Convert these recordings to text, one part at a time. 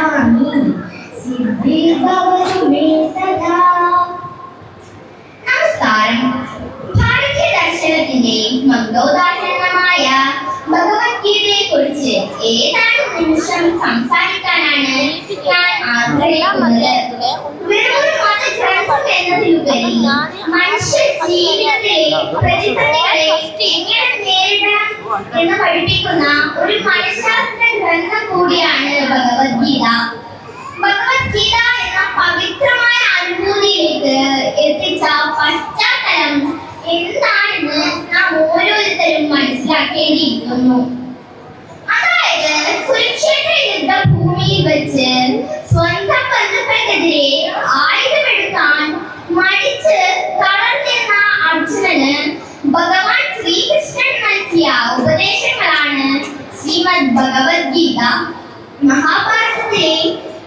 വക്ഷ്യാമി സിദ്ധിർഭവതു may സദാ. നമസ്കാരം. ഭാരതീയ ദർശനത്തിന്റെ മന്ദോദാഹരണമായ ഭഗവത്ഗീതയെ കുറിച്ച് ഏതാനും നിമിഷം സംസാരിക്കാനാണ് ഞാൻ ആഗ്രഹിക്കുന്നത്. വെറുമൊരു മതഗ്രന്ഥം എന്നതിലുപരി മനുഷ്യ ജീവിതത്തിലെ പ്രതിസന്ധികളെ എങ്ങനെ നേരിടാം എന്ന് പഠിപ്പിക്കുന്ന ഒരു മനഃശാസ്ത്ര ഗ്രന്ഥം കൂടിയാണ് ഭഗവത്ഗീത. ഭഗവത്ഗീത എന്ന പവിത്രമായ അനുഭൂതിയിലേക്ക് എത്തിച്ച പശ്ചാത്തലം എന്താണെന്ന് നാം ഓരോരുത്തരും മനസ്സിലാക്കേണ്ടിയിരിക്കുന്നു. അതായത് കുരുക്ഷേത്ര യുദ്ധഭൂമിയിൽ വെച്ച് സ്വന്തം ബന്ധുക്കൾക്കെതിരെ ആയുധമെടുക്കാൻ മടിച്ച് തളർന്നിരുന്ന അർജുനന് ഭഗവാൻ ശ്രീകൃഷ്ണൻ നൽകിയ ഉപദേശങ്ങളാണ് ശ്രീമദ് ഭഗവത്ഗീത. മഹാഭാരതത്തിലെ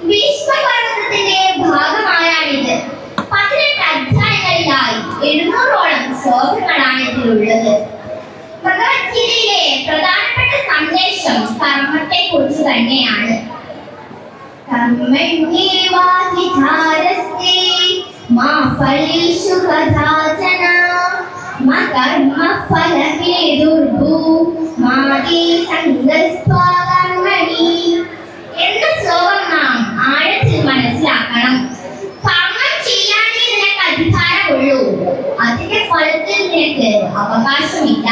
ഭീഷ്മപർവ്വതത്തിന്റെ ഭാഗമായാണിത്. 18 അധ്യായങ്ങളിലായി 700ഓളം ശ്ലോകങ്ങളാണ് ഇതിലുള്ളത്. ഭഗവത്ഗീതയിലെ പ്രധാനപ്പെട്ട സന്ദേശം കർമ്മത്തെ കുറിച്ച് തന്നെയാണ്. കർമ്മണ്യേവാധികാരസ്തേ മാ ഫലേഷു കഥാചന മാ കർമ്മഫലഹേതുർഭൂ മാ തേ സംഗസ്ത്വാ കർമ്മണി എന്ന ശ്ലോകം നാം ആഴത്തിൽ മനസ്സിലാക്കണം. കർമ്മം ചെയ്യാനേ നിനക്ക് അധികാരമുള്ളൂ, അതിന്റെ ഫലത്തിൽ നിനക്ക് അവകാശമില്ല.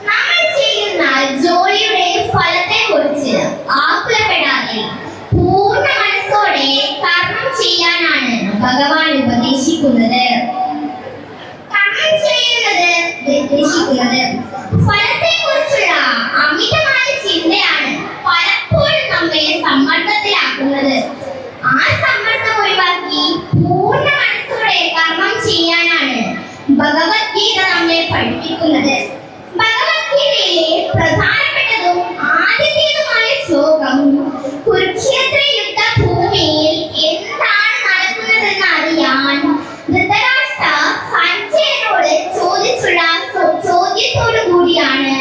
നമ്മൾ ചെയ്യുന്ന ജോലിയുടെ ഫലത്തെ കുറിച്ച് ആകുലപ്പെടാതെ പൂർണ്ണ മനസ്സോടെ കർമ്മം ചെയ്യാനാണ് ഭഗവാൻ ഉപദേശിക്കുന്നത്. കർമ്മം ചെയ്യുന്നത് ഫലത്തെ കുറിച്ചുള്ള അമിതമായ ചിന്തയാണ് പലപ്പോഴും നമ്മെ സമ്മർദ്ദത്തിലാക്കുന്നത്. ആ സമ്മർദ്ദം ഒഴിവാക്കി പൂർണ്ണ മനസ്സോടെ കർമ്മം ചെയ്യാനാണ് ഭഗവത്ഗീത നമ്മെ പഠിപ്പിക്കുന്നത്. ഭഗവത്ഗീതയിലെ പ്രധാനപ്പെട്ടതും ആദ്യത്തേതുമായ ശ്ലോകം കുരുക്ഷേത്ര യുദ്ധഭൂമിയിൽ എന്താണ് നടക്കുന്നതെന്ന് അറിയാൻ ധൃതരാഷ്ട്ര സഞ്ജയനോട് ചോദിച്ചുള്ള ചോദ്യത്തോടു കൂടിയാണ്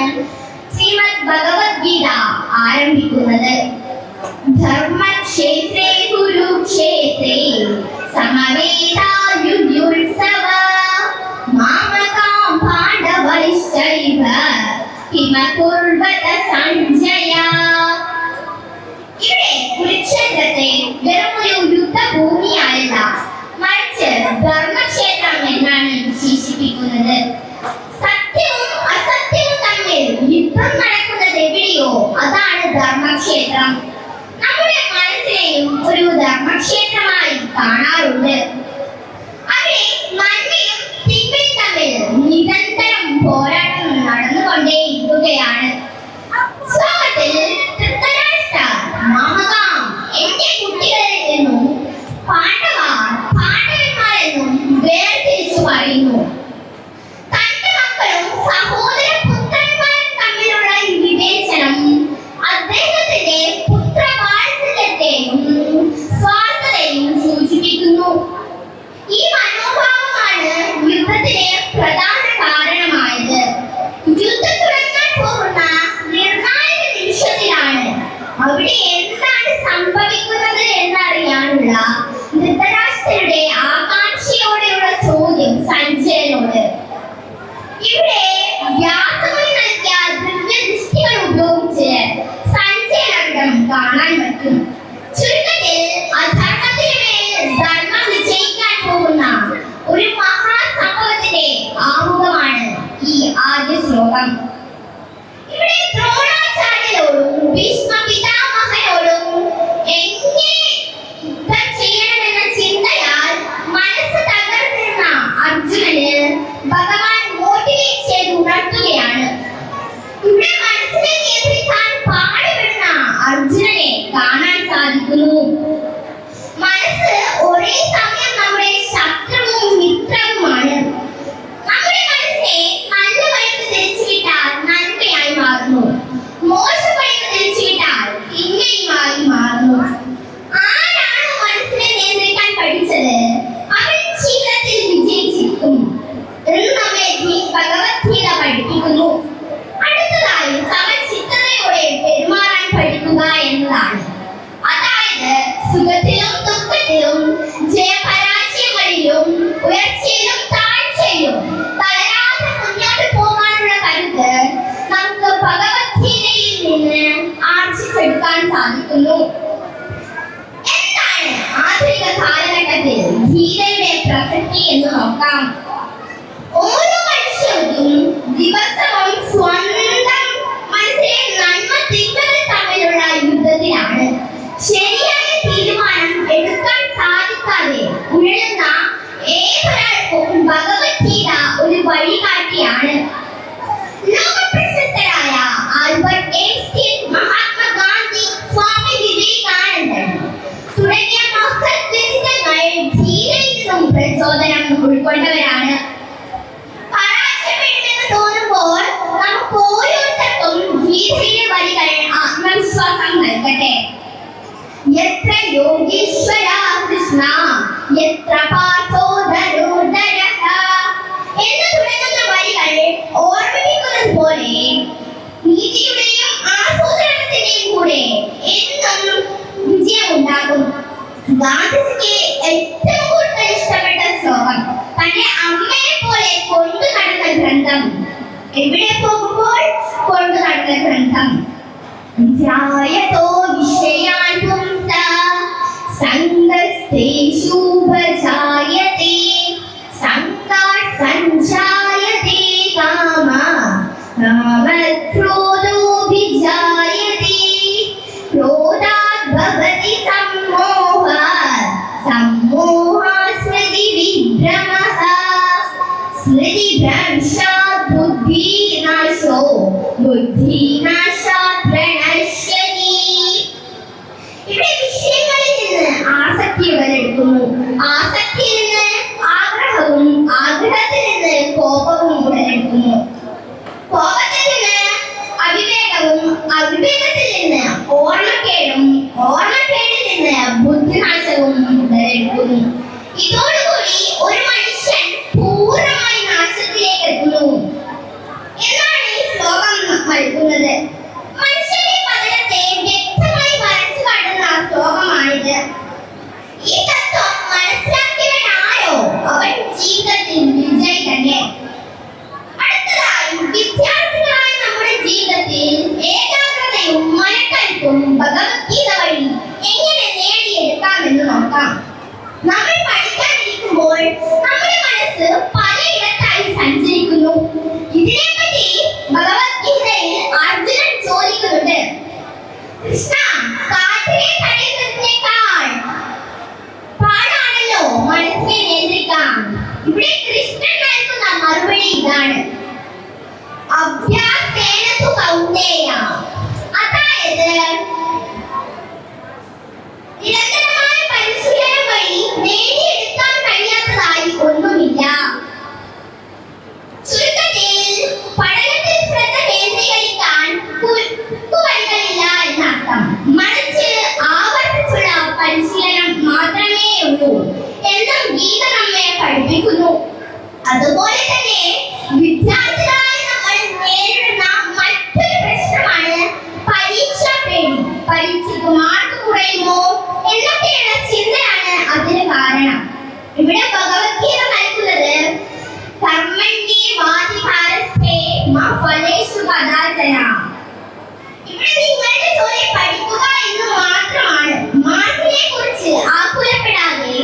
ശ്രീമദ് ഭഗവത്ഗീത ആരംഭിക്കുന്നത്. ധർമ്മക്ഷേത്രേ കുരുക്ഷേത്രേ സമവേതായുയുത്സവ മാമകാം പാണ്ഡവൈശ്ചൈവ കിമ കുർവത സഞ്ജയ. ഇവിടെ കുരുക്ഷേത്രത്തെ വെറുമൊരു യുദ്ധഭൂമിയായല്ല, മറിച്ച് ധർമ്മക്ഷേത്രം എന്നാണ് വിശേഷിപ്പിക്കുന്നത്. സത്യവും അസത്യവും തമ്മിൽ യുദ്ധം നടക്കുന്നത് എവിടെയോ അതാണ് ധർമ്മക്ഷേത്രം. നമ്മുടെ മനസ്സിനെയും ഒരു ധർമ്മക്ഷേത്രമായി കാണാറുണ്ട്. അവിടെ നന്മയും തിന്മയും തമ്മിൽ നിരന്തരം പോരാട്ടം നടന്നുകൊണ്ടേയിരിക്കുകയാണ്. ശ്ലോകത്തിൽ ധൃതരാഷ്ട്ര മാമകാം എന്റെ കുട്ടികളിൽ നിന്നും പാണ്ഡവന്മാരെന്നും വേർതിരിച്ചു പറയുന്നു. തന്റെ മക്കളും സഹോദര പുത്രന്മാരും തമ്മിലുള്ള വിവേചനം അദ്ദേഹത്തിന്റെ പുത്രവാത്സല്യത്തെയും സ്വാർത്ഥതയും സൂചിപ്പിക്കുന്നു. ഈ മനോഭാവമാണ് യുദ്ധത്തിന് പ്രധാന കാരണമായത്. യുദ്ധം തുടങ്ങാൻ പോകുന്ന നിർണായക നിമിഷത്തിലാണ് അവിടെ എന്താണ് സംഭവിക്കുന്നത് എന്നറിയാനുള്ള ധൃതരാഷ്ട്രരുടെ ആകാംക്ഷയോടെയുള്ള ചോദ്യം സഞ്ജയനോട്. ഇവിടെ വ്യാസമുനി നൽകിയ ദിവ്യദൃഷ്ടികൾ ഉപയോഗിച്ച് സഞ്ജയനകം കാണാൻ പറ്റും. ചുരുക്കത്തിൽ അധർമ്മത്തിന് മേൽ ധർമ്മം വിജയിക്കാൻ പോകുന്ന ഒരു മഹാസംഭവത്തിന്റെ ആമുഖമാണ് ഈ ആദ്യ ശ്ലോകം. ഇവിടെ ദ്രോണാചാര്യരോടും ഭീഷ്മ പിതാമഹനോടും എങ്ങനെ യുദ്ധം ചെയ്യണമെന്ന ചിന്തയാൽ മനസ്സ് തകർന്നിരുന്ന അർജുനന് ഭഗവാൻ മോട്ടിവേറ്റ് ചെയ്ത് ഉണർത്തുകയാണ്. ഇവിടെ മനസ്സിനെ നിയന്ത്രിക്കാൻ പാടുപെടുന്ന അർജുനനെ കാണാൻ സാധിക്കുന്നു. മനസ്സ് ഒരേ സമയം നമ്മുടെ ശത്രുവും മിത്രവുമാണ്. നമ്മുടെ മനസ്സിനെ നല്ല വഴിക്ക് തിരിച്ചുവിട്ടാൽ നന്മയായി മാറുന്നു, മോശം വഴിക്ക് തിരിച്ചുവിട്ടാൽ മനസ്സിലാക്കാൻ സാധിക്കുന്നു. എന്താണ് ആധുനിക കാലഘട്ടത്തിൽ ഗീതയുടെ പ്രസക്തി എന്ന് നോക്കാം. ഓരോ മനുഷ്യർക്കും ദിവസവും സ്വന്തം മനസ്സിലെ നന്മ തിന്മകൾ തമ്മിലുള്ള യുദ്ധത്തിലാണ്. ശരിയായ തീരുമാനം എടുക്കാൻ സാധിക്കാതെ ഉഴലുന്ന ഏതൊരാൾക്കും ഭഗവത്ഗീത ഒരു വഴികാട്ടിയാണ്. ലോകപ്രശസ്തരായ ആൽബർട്ട് ഐൻസ്റ്റീൻ, മഹാത്മാഗാന്ധി, സ്വാമി വിവേകാനന്ദൻ തുടങ്ങിയ മഹത് വ്യക്തിത്വങ്ങൾ ഗീതയിൽ നിന്നും പ്രചോദനം ഉൾക്കൊണ്ടവരാണ്. പരാജയപ്പെടുമെന്ന് തോന്നുമ്പോൾ നമുക്ക് ഓരോരുത്തർക്കും ഗീതയിലെ വരികൾ ആത്മവിശ്വാസം നൽകട്ടെ. യത്ര യോഗീശ്വര കൃഷ്ണ യത്ര പാർത്ഥോ ധനുർധരഃ എന്ന് തുടങ്ങുന്ന വരികൾ ഓർമ്മിപ്പിക്കുന്നത് പോലെ നീതിയുടെയും ആസൂത്രണത്തിന്റെയും കൂടെ എന്നും വിജയമുണ്ടാകും. ഗാന്ധിജിക്ക് ഏറ്റവും കൂടുതൽ ഇഷ്ടപ്പെട്ട ശ്ലോകം തന്റെ അമ്മയെ പോലെ കൊണ്ടു നടന്ന ഗ്രന്ഥം, എവിടെ പോകുമ്പോൾ കൊണ്ടു നടന്ന ഗ്രന്ഥം. ധ്യായതോ വിഷയാൻ പുംസാ സംഗസ്തേഷു ഉപജായതേ സംഗാത് സഞ്ജായതേ കാമഃ കാമക്രോധോഭിജായതേ ക്രോധാത് ഭവതി സമ്മോഹാത് സമ്മോഹാത് സ്മൃതിവിഭ്രമഃ സ്മൃതിഭ്രംശാത് ബുദ്ധിനാശോ ബുദ്ധിനാശാത് പ്രണശ്യതി. ഇവിടെ വിഷയങ്ങളിൽ നിന്ന് ആസക്തി ഉടലെടുക്കുന്നു, ആസക്തിയിൽ നിന്ന് ആഗ്രഹവും, ആഗ്രഹത്തിൽ നിന്ന് കോപവും ഉടലെടുക്കുന്നു, കോപത്തിൽ നിന്ന് അവിവേകവും, അവിവേകത്തിൽ നിന്ന് ഓർമ്മക്കേടും, ഓർമ്മക്കേടിൽ നിന്ന് ബുദ്ധിനാശവും ഉടലെടുക്കുന്നു. ഇതോടുകൂടി ഒരു മനുഷ്യൻ പൂർണ്ണമായി നാശത്തിലേക്ക് എത്തുന്നു എന്നാണ് ഈ ശ്ലോകം നൽകുന്നത്. മനുഷ്യന്റെ പതനത്തെ വ്യക്തമായി വരച്ചു കാട്ടുന്ന ശ്ലോകമാണിത്. ഈ തത്വം മനസ്സിലാക്കിയവനാരോ അവൻ ജീവിതത്തിൽ വിജയി തന്നെ. അടുത്തതായി, വിദ്യാർത്ഥികളായ നമ്മുടെ ജീവിതത്തിൽ ഏകാഗ്രതയും മനക്കരുത്തും ഭഗവത്ഗീത വഴി എങ്ങനെ നേടിയെടുക്കാമെന്ന് നോക്കാം. നമ്മൾ പഠിക്കാനിരിക്കുമ്പോൾ നമ്മുടെ മനസ്സ് പലയിടത്തായി സഞ്ചരിക്കുന്നു. ഇതിനെപ്പറ്റി ഭഗവത്ഗീതയിൽ അർജുനൻ ചോദിക്കുന്നുണ്ട്, കൃഷ്ണ, കാറ്റിനെ തടയുന്നതിനേക്കാൾ പാടാണല്ലോ മനസ്സിനെ നിയന്ത്രിക്കാൻ. ഇവിടെ കൃഷ്ണൻ നൽകുന്ന മറുപടി ഇതാണ്, അഭ്യാസേന തു കൗന്ദേയ. അതായത് നിരന്തരമായ പരിശീലനം വഴി നേടിയെടുക്കാൻ കഴിയാത്തതായി ഒന്നുമില്ല. ചുരുക്കത്തിൽ പഠനത്തിൽ ശ്രദ്ധ കേന്ദ്രീകരിക്കാൻ വഴികളില്ല എന്നർത്ഥം. മറിച്ച് ആവർത്തിച്ചുള്ള പരിശീലനം മാത്രമേ ഉള്ളൂ എന്നും ഗീത നമ്മെ പഠിപ്പിക്കുന്നു. അതുപോലെ തന്നെ വിദ്യാർത്ഥികളായ നമ്മൾ നേരിടുന്ന മറ്റൊരു പ്രശ്നമാണ് പരീക്ഷാ പേടി. പരീക്ഷയ്ക്ക് മാർക്ക് കുറയുമോ എന്നൊക്കെയുള്ള ചിന്തയാണ് അതിന് കാരണം. ഇവിടെ ഭഗവത്ഗീത നൽകുന്നത് കർമ്മണ്യേവാധികാരസ്തേ മാ ഫലേഷു കദാചന. ഇവിടെ നിങ്ങളുടെ ജോലി പഠിക്കുക എന്ന് മാത്രമാണ്. മാർക്കിനെ കുറിച്ച് ആകുലപ്പെടാതെ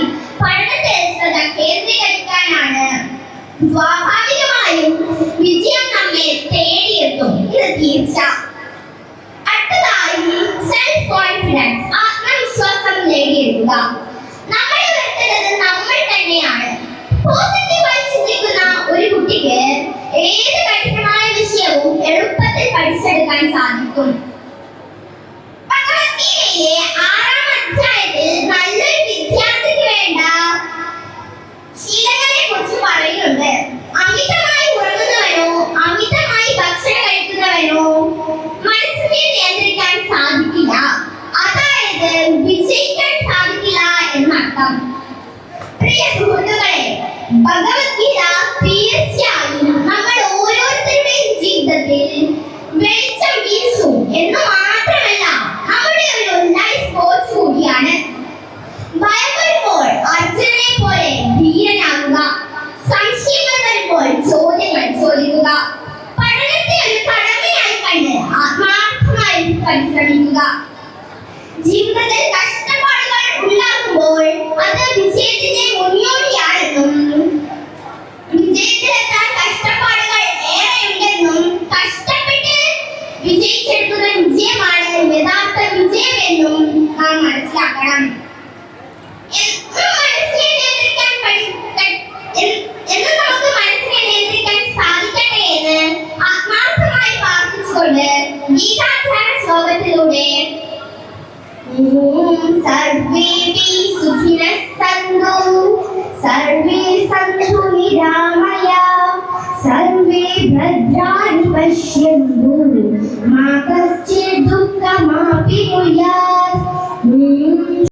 പഠനത്തിൽ ശ്രദ്ധ കേന്ദ്രീകരിക്കാനാണ്. സ്വാഭാവികമായും വിജയം നമ്മെ തേടിയെത്തും, ഇത് തീർച്ച. അടുത്തതായി, സെൽഫ് കോൺഫിഡൻസ്, ആത്മവിശ്വാസം നേടിയെടുക്കുക. നമ്മൾ ഉയർത്തേണ്ടത് നമ്മൾ തന്നെയാണ്. പോസിറ്റീവായി ചിന്തിക്കുന്ന ഒരു കുട്ടിക്ക് ഏത് കഠിനമായ വിഷയവും എളുപ്പത്തിൽ പഠിച്ചെടുക്കാൻ സാധിക്കും. ഭഗവത്ഗീതയിലെ 6-ാം അധ്യായത്തിൽ നല്ലൊരു വിദ്യാർത്ഥിക്ക് വേണ്ട ശീലങ്ങളെ കുറിച്ച് പറയുന്നുണ്ട്. അമിതമായി ഉറങ്ങുന്നവനോ അമിതമായി ഭക്ഷണം കഴിക്കുന്നവനോ മനസ്സിനെ നിയന്ത്രിക്കാൻ സാധിക്കില്ല. അതായത് വിജയിക്കാൻ സാധിക്കില്ല എന്നർത്ഥം. പ്രിയ സുഹൃത്തുക്കളെ, ഭഗവത്ഗീത തീർച്ചയായും നമ്മൾ ഓരോരുത്തരുടെയും ജീവിതത്തിൽ വെളിച്ചം വീശും എന്ന് മാത്രമല്ല നമ്മുടെ ഒരു ലൈഫ് കോച്ച് കൂടിയാണ്. ഭയം വരുമ്പോൾ അർജുനനെ പോലെ ധീരനാകുക, സംശയങ്ങൾ വരുമ്പോൾ ചോദ്യങ്ങൾ ചോദിക്കുക, പഠനത്തെ ഒരു കടമയായി കണ്ട് ആത്മാർത്ഥമായി പരിശ്രമിക്കുക. सुखिनः सन्तु सर्वे सन्तु निरामया सर्वे भद्राणि पश्यन्तु मा कश्चित् दुःखमाप्नुयात्